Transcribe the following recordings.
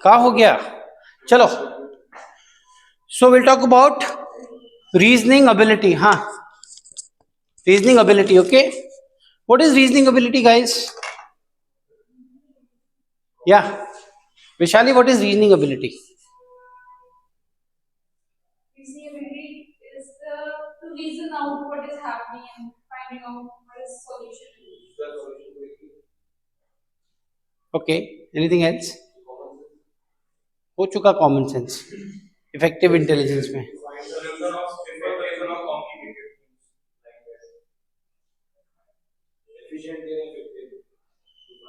क्या हो गया? चलो, so will talk about reasoning ability. हाँ, reasoning ability. Okay, what is reasoning ability guys? या Vishali, what is reasoning ability? Reasoning ability is to reason out what is happening and finding out what is solution. Okay, anything else? हो चुका common sense, effective intelligence में.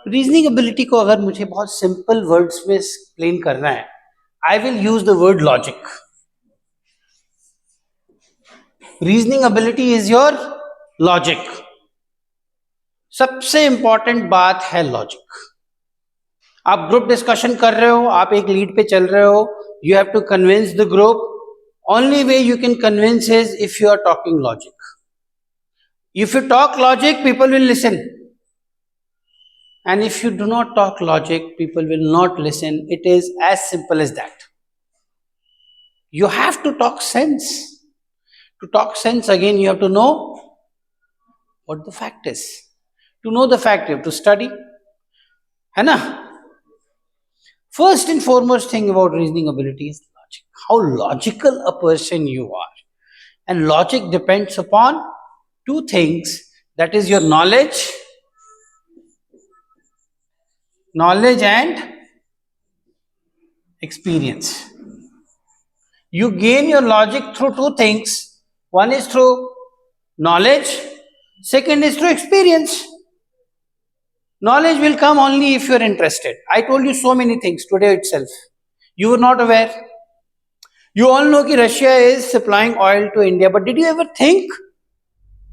Reasoning ability को अगर मुझे बहुत simple words में explain करना है, I will use the word logic. Reasoning ability is your logic. सबसे इंपॉर्टेंट बात है लॉजिक. आप ग्रुप डिस्कशन कर रहे हो, आप एक लीड पे चल रहे हो, you have to convince the group. Only way you can convince is if you are talking logic. If you talk logic, people will listen. And if you do not talk logic, people will not listen. It is as simple as that. You have to talk sense. To talk sense, again, you have to know what the fact is. To know the fact, you have to study. है ना? First and foremost thing about reasoning ability is logic. How logical a person you are. And logic depends upon two things. That is your knowledge and experience. You gain your logic through two things. One is through knowledge, second is through experience. Knowledge will come only if you are interested. I told you so many things today itself. You were not aware. You all know that Russia is supplying oil to India, but did you ever think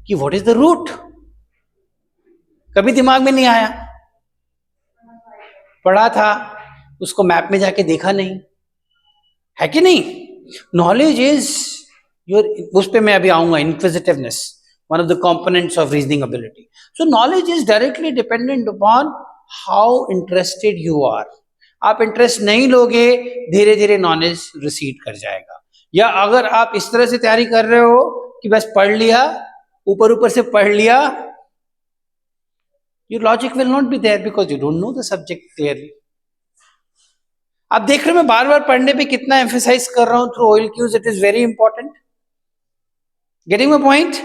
कि what is the route? कभी दिमाग में नहीं आया? पढ़ा था, उसको map में जाके देखा नहीं, है कि नहीं? नॉलेज इज योर, उस पे मैं अभी आऊंगा. Inquisitiveness, one of the components of reasoning ability. So knowledge is directly dependent upon how interested you are. आप इंटरेस्ट नहीं लोगे, धीरे धीरे नॉलेज रिसीड कर जाएगा. या अगर आप इस तरह से तैयारी कर रहे हो कि बस पढ़ लिया, ऊपर ऊपर से पढ़ लिया, your logic will not be there because you don't know the subject clearly. आप देख रहे हो मैं बार बार पढ़ने पे कितना एम्फेसाइज कर रहा हूं through oil cues. It is very important. Getting my point?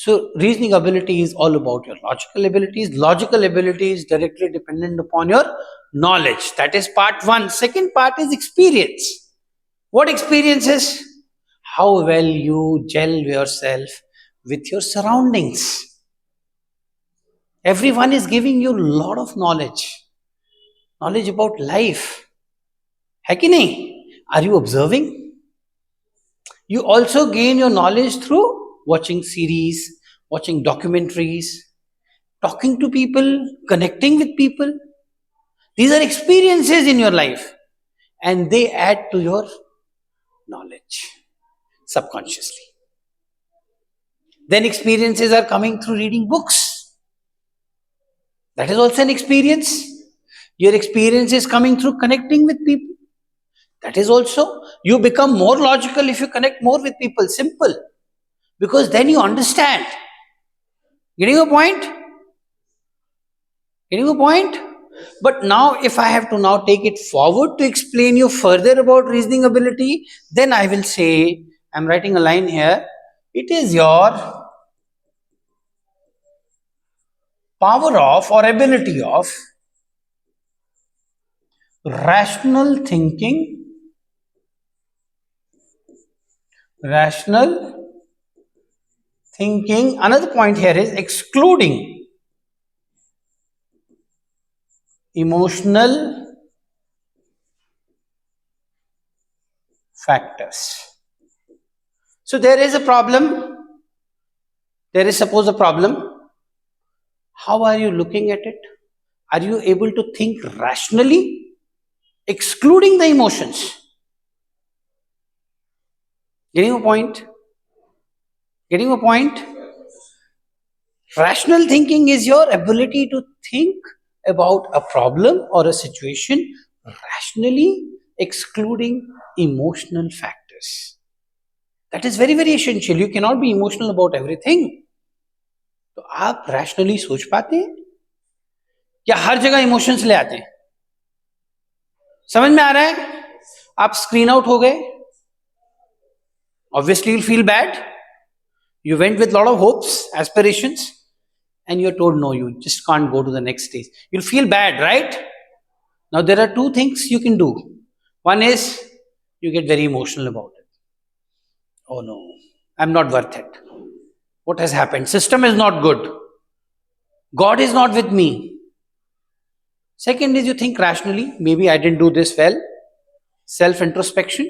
So reasoning ability is all about your logical abilities. Logical ability is directly dependent upon your knowledge. That is part one. Second part is experience. What experience is? How well you gel yourself with your surroundings. Everyone is giving you a lot of knowledge about life. है कि नहीं? Are you observing? You also gain your knowledge through watching series, watching documentaries, talking to people, connecting with people. These are experiences in your life and they add to your knowledge subconsciously. Then experiences are coming through reading books. That is also an experience. Your experience is coming through connecting with people. That is also, you become more logical if you connect more with people. Simple. Because then you understand. Getting a point? Getting a point? But now if I have to now take it forward to explain you further about reasoning ability, then I will say, I'm writing a line here, it is your power of or ability of rational thinking, another point here is excluding emotional factors. So there is a problem. There is suppose a problem. How are you looking at it? Are you able to think rationally, excluding the emotions? Getting a point? Getting a point? Rational thinking is your ability to think about a problem or a situation rationally excluding emotional factors. That is very very essential. You cannot be emotional about everything. तो आप rationally सोच पाते हैं या हर जगह emotions ले आते हैं? समझ में आ रहा है? आप स्क्रीन आउट हो गए, obviously you'll feel bad. You went with a lot of hopes, aspirations, and you're told no, you just can't go to the next stage. You'll feel bad, right? Now there are two things you can do. One is you get very emotional about it. Oh no, I'm not worth it. What has happened? System is not good. God is not with me. Second is you think rationally, maybe I didn't do this well. Self introspection.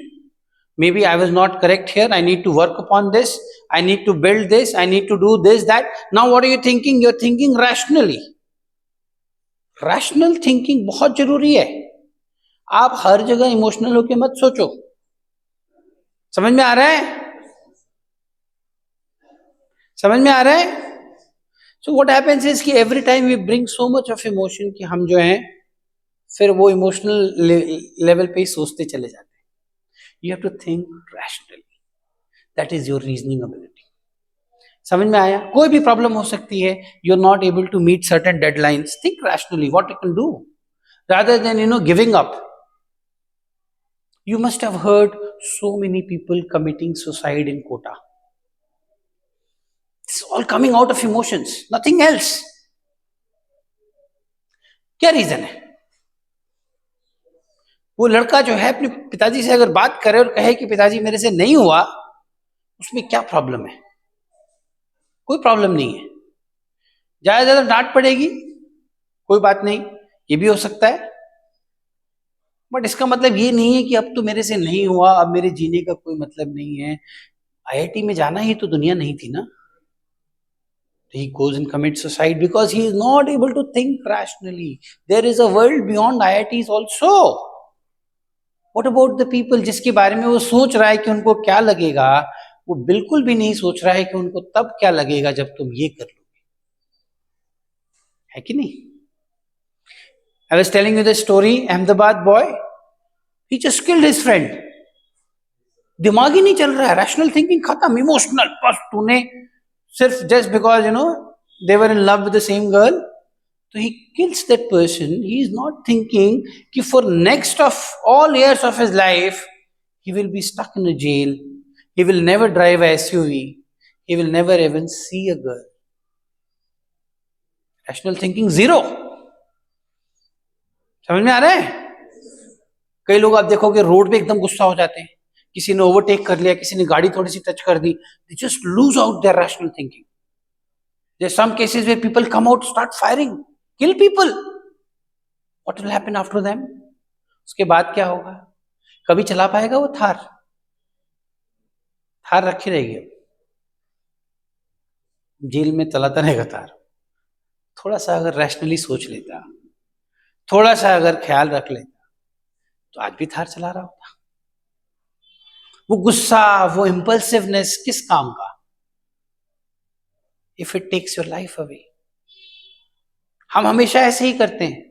Maybe I was not correct here. I need to work upon this. I need to build this. I need to do this, that. Now what are you thinking? You're thinking rationally. Rational thinking बहुत जरूरी है. आप हर जगह emotional होके मत सोचो. समझ में आ रहा है? समझ में आ रहा है? So what happens is कि every time we bring so much of emotion कि हम जो हैं फिर वो इमोशनल लेवल पे ही सोचते चले जाते हैं. You have to think rationally. That is your reasoning ability. समझ में आया? कोई भी प्रॉब्लम हो सकती है. You're not able to meet certain deadlines. Think rationally what you can do rather than giving up. You must have heard so many people committing suicide in Kota. It's all coming out of emotions, nothing else. क्या reason है? वो लड़का जो है अपने पिताजी से अगर बात करे और कहे कि पिताजी मेरे से नहीं हुआ, उसमें क्या प्रॉब्लम है? कोई प्रॉब्लम नहीं है. ज्यादा ज्यादा डांट पड़ेगी, कोई बात नहीं, ये भी हो सकता है. बट इसका मतलब ये नहीं है कि अब तो मेरे से नहीं हुआ, अब मेरे जीने का कोई मतलब नहीं है. आईआईटी में जाना ही तो दुनिया नहीं थी ना. He goes and commits suicide because he is not able to think rationally. There is a world beyond IITs also. What about the people जिसके बारे में वो सोच रहा है कि उनको क्या लगेगा, वो बिल्कुल भी नहीं सोच रहा है कि उनको तब क्या लगेगा जब तुम ये कर लोगे. है कि नहीं? I was telling you the story, Ahmedabad boy, he just killed his friend. दिमाग ही नहीं चल रहा है, रैशनल थिंकिंग खत्म, इमोशनल. बस तूने सिर्फ just because they were in love with the same girl, so he kills that person. He is not thinking कि for next of all years of his life he will be stuck in a jail, he will never drive a SUV, he will never even see a girl. Rational thinking zero. समझ में आ रहा है? कई लोग आप देखोगे road पे एकदम गुस्सा हो जाते हैं, किसी ने ओवरटेक कर लिया, किसी ने गाड़ी थोड़ी सी टच कर दी, they just lose out their rational thinking. There's some cases where people come out, start firing, kill people. What will happen after them? उसके बाद क्या होगा? कभी चला पाएगा वो थार? थार रखी रहेगी, जेल में चलाता रहेगा थार. थोड़ा सा अगर रैशनली सोच लेता, थोड़ा सा अगर ख्याल रख लेता, तो आज भी थार चला रहा होता. वो गुस्सा, वो इम्पल्सिवनेस किस काम का? If it takes your life away. हम हमेशा ऐसे ही करते हैं.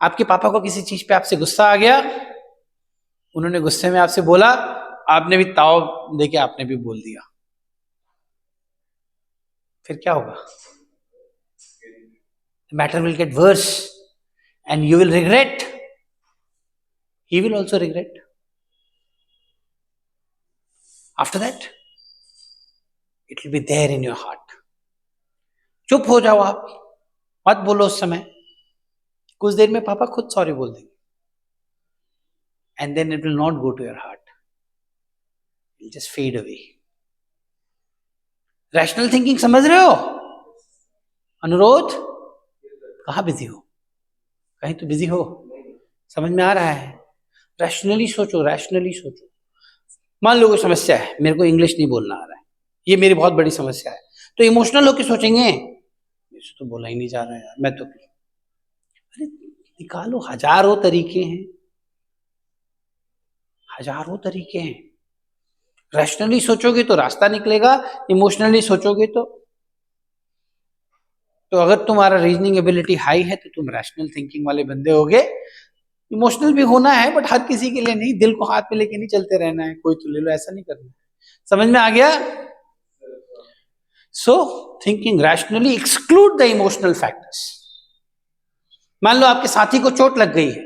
आपके पापा को किसी चीज पे आपसे गुस्सा आ गया, उन्होंने गुस्से में आपसे बोला, आपने भी ताव देके आपने भी बोल दिया, फिर क्या होगा? The matter will get worse and you will regret. He will also regret. After that, it will be there in your heart. चुप हो जाओ आप, मत बोलो उस समय. कुछ देर में पापा खुद सॉरी बोल देंगे. And then it will not go to your heart. It will just fade away. Rational thinking समझ रहे हो? अनुरोध, कहाँ बिजी हो? कहीं तो बिजी हो? समझ में आ रहा है? रैशनली सोचो, रैशनली सोचो. मान लो कोई समस्या है, मेरे को इंग्लिश नहीं बोलना आ रहा है, ये मेरी बहुत बड़ी समस्या है, तो इमोशनल होकर सोचेंगे मेरे से तो बोला ही नहीं जा रहा है यार, मैं तो. अरे निकालो, हजारों तरीके हैं, हजारों तरीके हैं. रैशनली सोचोगे तो रास्ता निकलेगा, इमोशनली सोचोगे तो अगर तुम्हारा रीजनिंग एबिलिटी हाई है तो तुम रैशनल थिंकिंग वाले बंदे होगे. इमोशनल भी होना है, बट हर किसी के लिए नहीं, दिल को हाथ में लेके नहीं चलते रहना है, कोई तो ले लो, ऐसा नहीं करना। समझ में आ गया? सो thinking rationally exclude the emotional factors. मान लो आपके साथी को चोट लग गई है,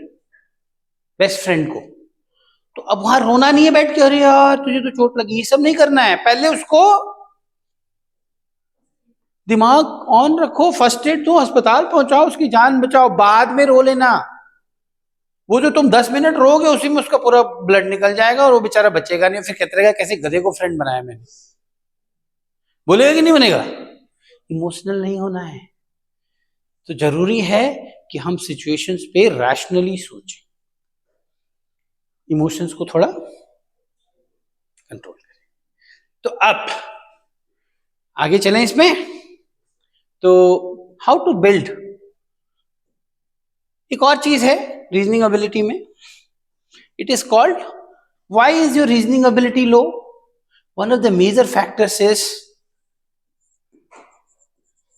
बेस्ट फ्रेंड को, तो अब वहां रोना नहीं है बैठ के, अरे यार तुझे तो चोट लगी, ये सब नहीं करना है। पहले उसको दिमाग ऑन रखो, फर्स्ट एड दो, अस्पताल पहुंचाओ, उसकी जान बचाओ, बाद में रो लेना। वो जो तुम 10 मिनट रोगे उसी में उसका पूरा ब्लड निकल जाएगा और वो बेचारा बचेगा नहीं, फिर कहते रहेगा कैसे गधे को फ्रेंड बनाया मैंने। बोलेगा कि नहीं बनेगा? इमोशनल नहीं होना है। तो जरूरी है कि हम सिचुएशंस पे रैशनली सोचें, इमोशंस को थोड़ा कंट्रोल करें। तो अब आगे चलें इसमें। तो हाउ टू बिल्ड, एक और चीज है रीजनिंग एबिलिटी में, it is called why is your reasoning ability low. One of the major factors is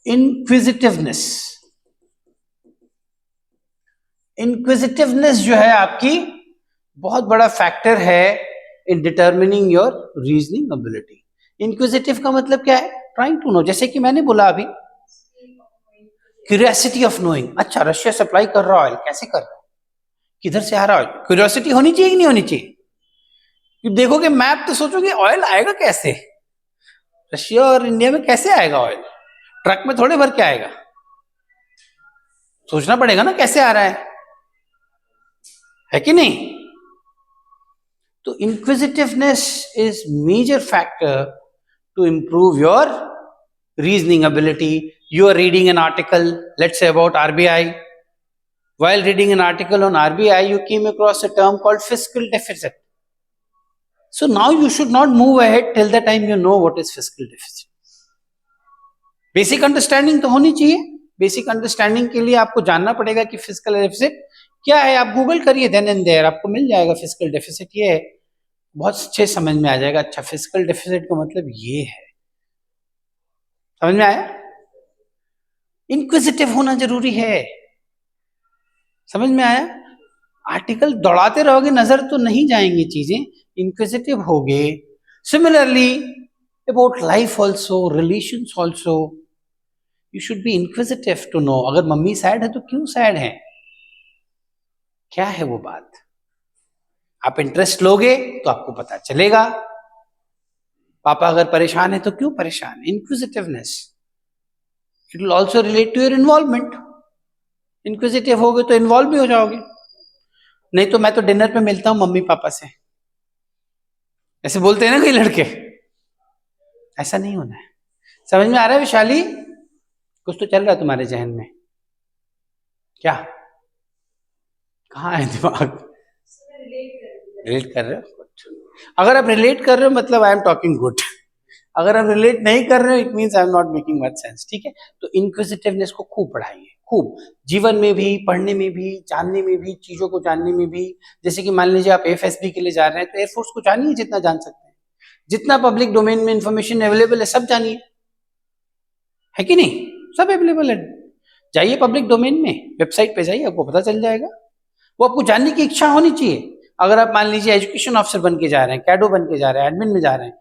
inquisitiveness. Inquisitiveness जो है आपकी बहुत बड़ा फैक्टर है in determining your reasoning ability. Inquisitive का मतलब क्या है? Trying to know. जैसे कि मैंने बोला अभी, क्यूरियोसिटी ऑफ नोइंग। अच्छा, रशिया सप्लाई कर रहा ऑयल, कैसे कर रहा है, किधर से आ रहा है, क्यूरियोसिटी होनी चाहिए कि नहीं होनी चाहिए? देखोगे मैप तो सोचोगे ऑयल आएगा कैसे, रशिया और इंडिया में कैसे आएगा ऑयल, ट्रक में थोड़े भर के आएगा, सोचना पड़ेगा ना कैसे आ रहा है कि नहीं? तो inquisitiveness is major factor to improve your reasoning ability. You are reading an article, let's say about RBI. While reading an article on RBI, you came across a term called fiscal deficit. So now you should not move ahead till the time you know what is fiscal deficit. Basic understanding तो होनी चाहिए. Basic understanding के लिए आपको जानना पड़ेगा कि physical deficit क्या है. आप गूगल करिए देन एंड देयर, आपको मिल जाएगा फिजिकल डेफिसिट ये है, बहुत अच्छे समझ में आ जाएगा. अच्छा, फिजिकल डेफिसिट का मतलब ये है. समझ में आया? इंक्विजिटिव होना जरूरी है. समझ में आया? आर्टिकल दौड़ाते रहोगे नजर तो नहीं जाएंगी चीजें, इंक्विजिटिव होगे. Similarly about life also, relations also, you should be inquisitive to know. अगर मम्मी सैड है तो क्यों सैड है, क्या है वो बात. आप इंटरेस्ट लोगे तो आपको पता चलेगा. पापा अगर परेशान है तो क्यों परेशान. Inquisitiveness. It will also relate to your involvement. Inquisitive होगे तो इन्वॉल्व भी हो जाओगे. नहीं तो मैं तो डिनर पे मिलता हूं मम्मी पापा से, ऐसे बोलते हैं ना कई लड़के. ऐसा नहीं होना है. समझ में आ रहा है विशाली? कुछ तो चल रहा है तुम्हारे जहन में, क्या कहाँ है दिमाग? रिलेट कर रहे हो? अगर आप रिलेट कर रहे हो मतलब आई एम टॉकिंग गुड. अगर आप रिलेट नहीं कर रहे हो it means I am not making much sense. ठीक है? तो इंक्विजिटिवनेस को खूब बढ़ाइए, खूब, जीवन में भी, पढ़ने में भी, जानने में भी, चीजों को जानने में भी. जैसे कि मान लीजिए आप एफएसबी के लिए जा रहे हैं तो एयरफोर्स को जानिए जितना जान सकते हैं. जितना पब्लिक डोमेन में इंफॉर्मेशन अवेलेबल है सब जानिए, है कि नहीं? सब अवेलेबल है. जाइए पब्लिक डोमेन में, वेबसाइट पे जाइए, आपको पता चल जाएगा. वो आपको जानने की इच्छा होनी चाहिए. अगर आप मान लीजिए एजुकेशन ऑफिसर बन के जा रहे हैं, कैडो बन के जा रहे हैं, एडमिन में जा रहे हैं,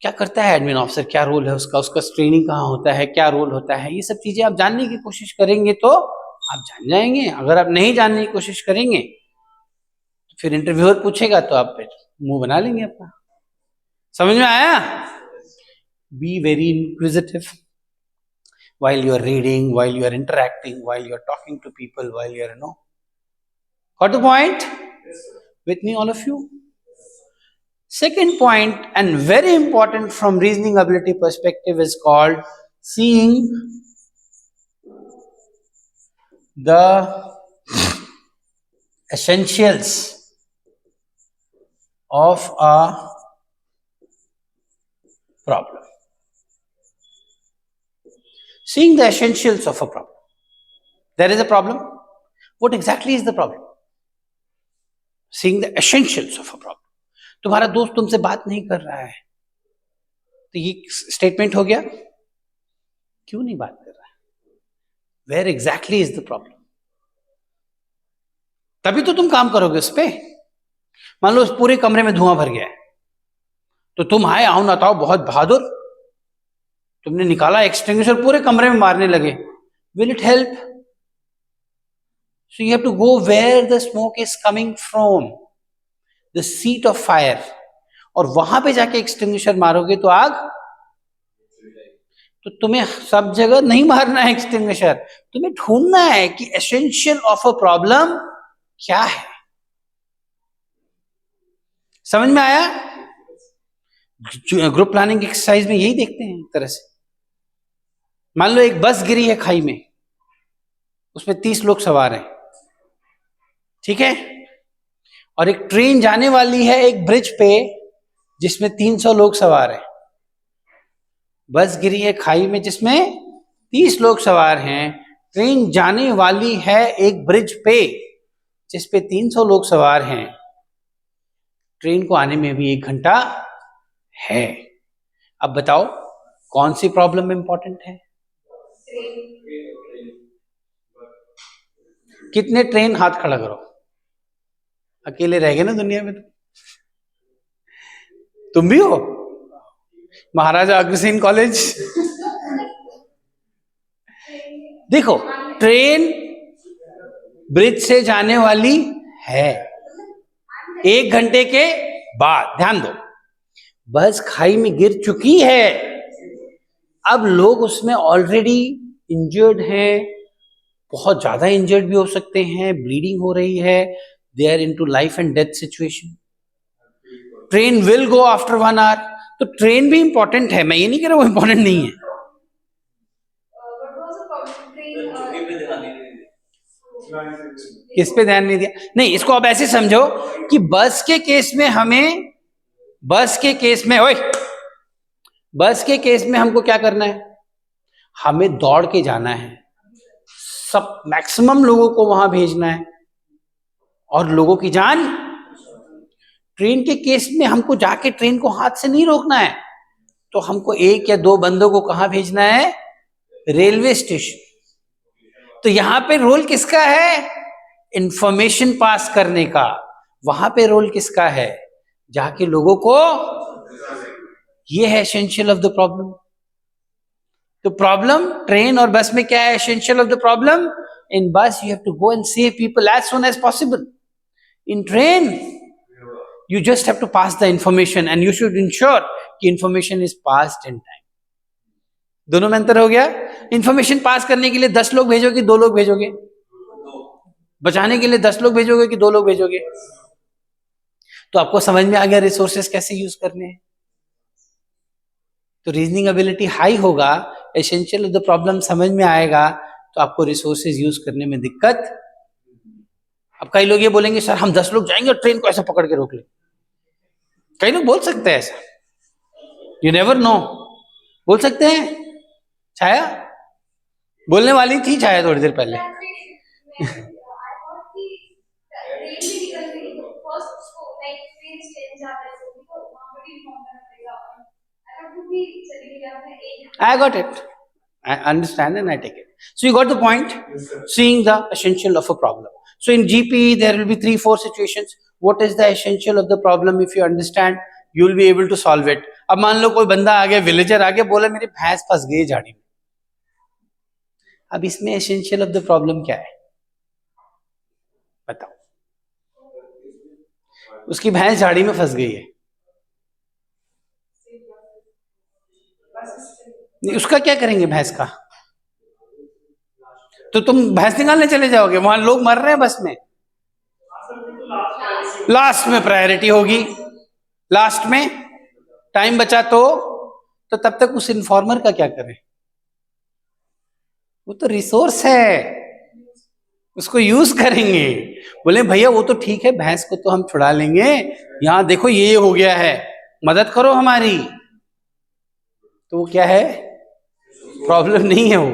क्या करता है एडमिन ऑफिसर, क्या रोल है उसका, उसका ट्रेनिंग कहाँ होता है, क्या रोल होता है, ये सब चीजें आप जानने की कोशिश करेंगे तो आप जान जाएंगे. अगर आप नहीं जानने की कोशिश करेंगे तो फिर इंटरव्यूअर पूछेगा तो आप फिर मुंह बना लेंगे अपना. समझ में आया? Be very inquisitive while you are reading, while you are interacting, while you are talking to people, while you are got the point? With me all of you? Second point, and very important from reasoning ability perspective, is called seeing the essentials of a problem. Seeing the essentials of a problem. There is a problem. What exactly is the problem? Seeing the essentials of a problem. तुम्हारा दोस्त तुमसे बात नहीं कर रहा है तो ये स्टेटमेंट हो गया. क्यों नहीं बात कर रहा है? Where exactly is the problem? तभी तो तुम काम करोगे उस पे। मान लो उस पूरे कमरे में धुआं भर गया है, तो तुम आए आओ ना ताओ बहुत बहादुर, तुमने निकाला एक्सटिंग्विशर, पूरे कमरे में मारने लगे, will it help? So you have to go where the smoke is coming from, the seat of fire, और वहां पे जाके एक्सटिंग्विशर मारोगे तो आग, तो तुम्हें सब जगह नहीं मारना है एक्सटिंग्विशर, तुम्हें ढूंढना है कि एसेंशियल ऑफ अ प्रॉब्लम क्या है। समझ में आया? ग्रुप प्लानिंग एक्सरसाइज में यही देखते हैं एक तरह से। मान लो एक बस गिरी है खाई में, उसमें 30 लोग सवार हैं, ठीक है, और एक ट्रेन जाने वाली है एक ब्रिज पे जिसमें 300 लोग सवार हैं। बस गिरी है खाई में जिसमें 30 लोग सवार हैं, ट्रेन जाने वाली है एक ब्रिज पे जिसपे 300 लोग सवार हैं, ट्रेन को आने में भी 1 घंटा है। अब बताओ कौन सी प्रॉब्लम इंपॉर्टेंट है? कितने ट्रेन? हाथ खड़ा करो। अकेले रह गए ना दुनिया में, तुम भी हो। महाराजा अग्रसेन कॉलेज। देखो, ट्रेन ब्रिज से जाने वाली है 1 घंटे के बाद, ध्यान दो, बस खाई में गिर चुकी है, अब लोग उसमें ऑलरेडी इंजर्ड हैं, बहुत ज्यादा इंजर्ड भी हो सकते हैं, ब्लीडिंग हो रही है, they are into life and death situation, train will go after 1 hour. तो ट्रेन भी इंपॉर्टेंट है, मैं ये नहीं कह रहा वो इंपॉर्टेंट नहीं है। किस पे ध्यान नहीं दिया? नहीं, इसको अब ऐसे समझो कि बस के केस में हमें, बस के केस में, ओए, बस के केस में हमको क्या करना है? हमें दौड़ के जाना है, सब मैक्सिमम लोगों को वहां भेजना है और लोगों की जान। ट्रेन के केस में हमको जाके ट्रेन को हाथ से नहीं रोकना है, तो हमको 1 या 2 बंदों को कहां भेजना है? Railway station. तो यहां पे रोल किसका है? इंफॉर्मेशन पास करने का। वहां पे रोल किसका है? जाके लोगों को, ये है एसेंशियल ऑफ द प्रॉब्लम। तो प्रॉब्लम ट्रेन और बस में क्या है? Essential of the problem, in bus you have to go and save people as soon as possible, in train you just have to pass the information and you should ensure कि information is passed in time। दोनों में अंतर हो गया। Information pass करने के लिए 10 लोग भेजोगे, 2 लोग भेजोगे? बचाने के लिए 10 लोग भेजोगे कि 2 लोग भेजोगे? तो आपको समझ में आ गया रिसोर्सेस कैसे यूज करने हैं। तो रीजनिंग एबिलिटी हाई होगा, एसेंशियल ऑफ द प्रॉब्लम समझ में आएगा, तो आपको रिसोर्सेज यूज करने में दिक्कत। अब कई लोग ये बोलेंगे सर हम 10 लोग जाएंगे और ट्रेन को ऐसा पकड़ के रोक ले, कई लोग बोल सकते हैं ऐसा, यू नेवर नो, बोल सकते हैं। छाया बोलने वाली थी, छाया थोड़ी देर पहले। I got it. I understand and I take it. So you got the point. Seeing the essential of a problem. So in GPE there will be 3-4 situations. What is the essential of the problem? If you understand, you will be able to solve it. अब मान लो कोई बंदा आ गया, villager आ गया, बोला मेरी भैंस फंस गई झाड़ी में। अब इसमें essential of the problem क्या है? बताओ। उसकी भैंस झाड़ी में फंस गई है, उसका क्या करेंगे भैंस का? तो तुम भैंस निकालने चले जाओगे, वहां लोग मर रहे हैं बस में, लास्ट में प्रायोरिटी होगी, लास्ट में टाइम बचा तो तब तक उस इन्फॉर्मर का क्या करें? वो तो रिसोर्स है, उसको यूज करेंगे। बोले भैया वो तो ठीक है, भैंस को तो हम छुड़ा लेंगे, यहां देखो ये हो गया है, मदद करो हमारी। तो वो क्या है? प्रॉब्लम नहीं है, वो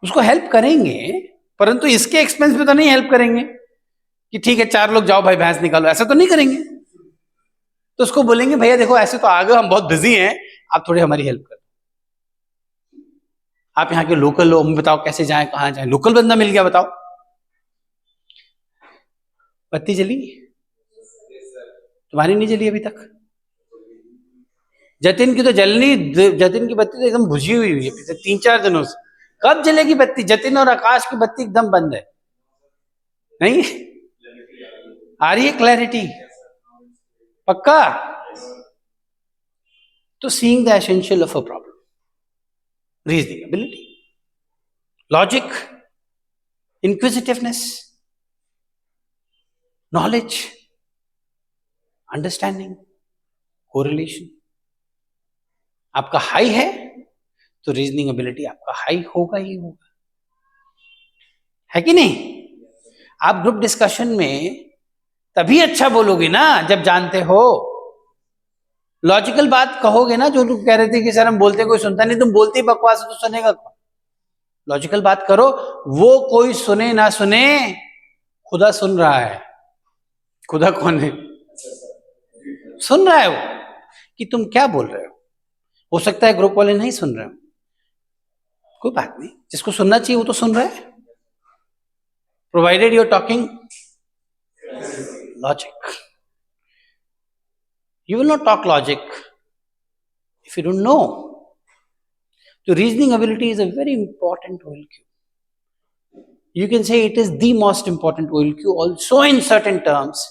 उसको हेल्प करेंगे, परंतु इसके एक्सपेंस पे तो नहीं हेल्प करेंगे कि ठीक है 4 लोग जाओ भाई भैंस निकालो, ऐसा तो नहीं करेंगे। तो उसको बोलेंगे भैया देखो ऐसे तो आ गए, हम बहुत बिजी हैं, आप थोड़ी हमारी हेल्प करो, आप यहाँ के लोकल हो, हमें बताओ कैसे जाएं, कहाँ जाएं। लोकल बंदा मिल गया, बताओ। बत्ती जली? तुम्हारी नहीं जली अभी तक? जतिन की तो जलनी, जतिन की बत्ती तो एकदम बुझी हुई है पिछले 3-4 दिनों से। कब जलेगी बत्ती? जतिन और आकाश की बत्ती एकदम बंद है। नहीं आ रही है क्लैरिटी? पक्का? तो seeing the essential of a problem, reasoning ability, logic, inquisitiveness, knowledge, understanding, correlation आपका हाई है तो रीजनिंग एबिलिटी आपका हाई होगा ही होगा, है कि नहीं? आप ग्रुप डिस्कशन में तभी अच्छा बोलोगे ना जब जानते हो। लॉजिकल बात कहोगे ना, जो लोग कह रहे थे कि सर हम बोलते कोई सुनता नहीं, तुम बोलते ही बकवास तो सुनेगा कौन? लॉजिकल बात करो, वो कोई सुने ना सुने, खुदा सुन रहा है। खुदा कौन है? सुन रहा है वो कि तुम क्या बोल रहे हो सकता है ग्रुप वाले नहीं सुन रहे हो, कोई बात नहीं, जिसको सुनना चाहिए वो तो सुन रहा है, provided you are talking logic. You will not talk logic if you don't know. So reasoning ability is a very important OLQ. You can say it is the most important OLQ also in certain terms.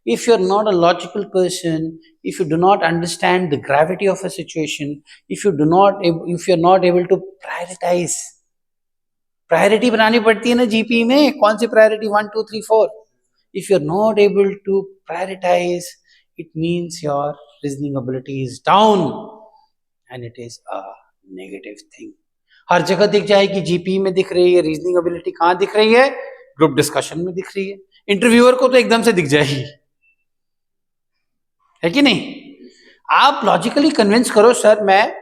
If you're not a logical person, if you do not understand the gravity of a situation, if you're not able to prioritize, priority बनानी पड़ती है ना GP में, कौन सी priority 1 2 3 4, if you're not able to prioritize, it means your reasoning ability is down and it is a negative thing. हर जगह दिख जाएगी, GP में दिख रही है, रीजनिंग एबिलिटी कहाँ दिख रही है? ग्रुप डिस्कशन में दिख रही है, इंटरव्यूअर को तो एकदम से दिख जाएगी, है कि नहीं? आप लॉजिकली कन्विंस करो, सर मैं,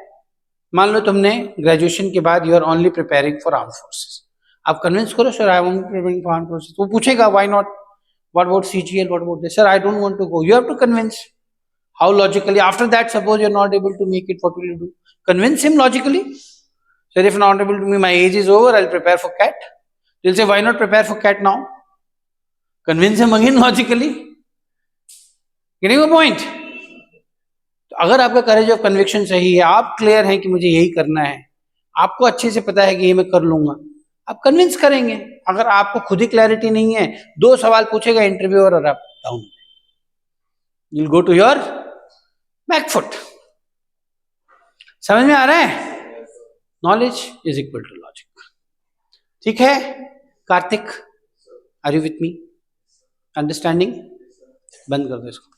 मान लो तुमने ग्रेजुएशन के बाद you are only preparing for armed forces, आप कन्विंस करो sir I am only preparing for armed forces, वो पूछेगा why not, what about CGL, what about this, sir I don't want to go, you have to convince. How logically? After that, suppose you're not able to make it, what will you do? Convince him logically. Sir, if not able to, my age is over, I'll prepare for CAT. He'll say, why not prepare for CAT now? Convince him again logically. Getting my point? तो अगर आपका courage of conviction सही है, आप clear हैं कि मुझे यही करना है, आपको अच्छे से पता है कि ये मैं कर लूंगा, आप कन्विंस करेंगे. अगर आपको खुद ही क्लैरिटी नहीं है, 2 सवाल पूछेगा इंटरव्यूअर और आप down, you'll go to your back foot. समझ में आ रहा है? Knowledge is equal to logic. ठीक है Kartik, are you with me? Understanding? बंद कर दो इसको.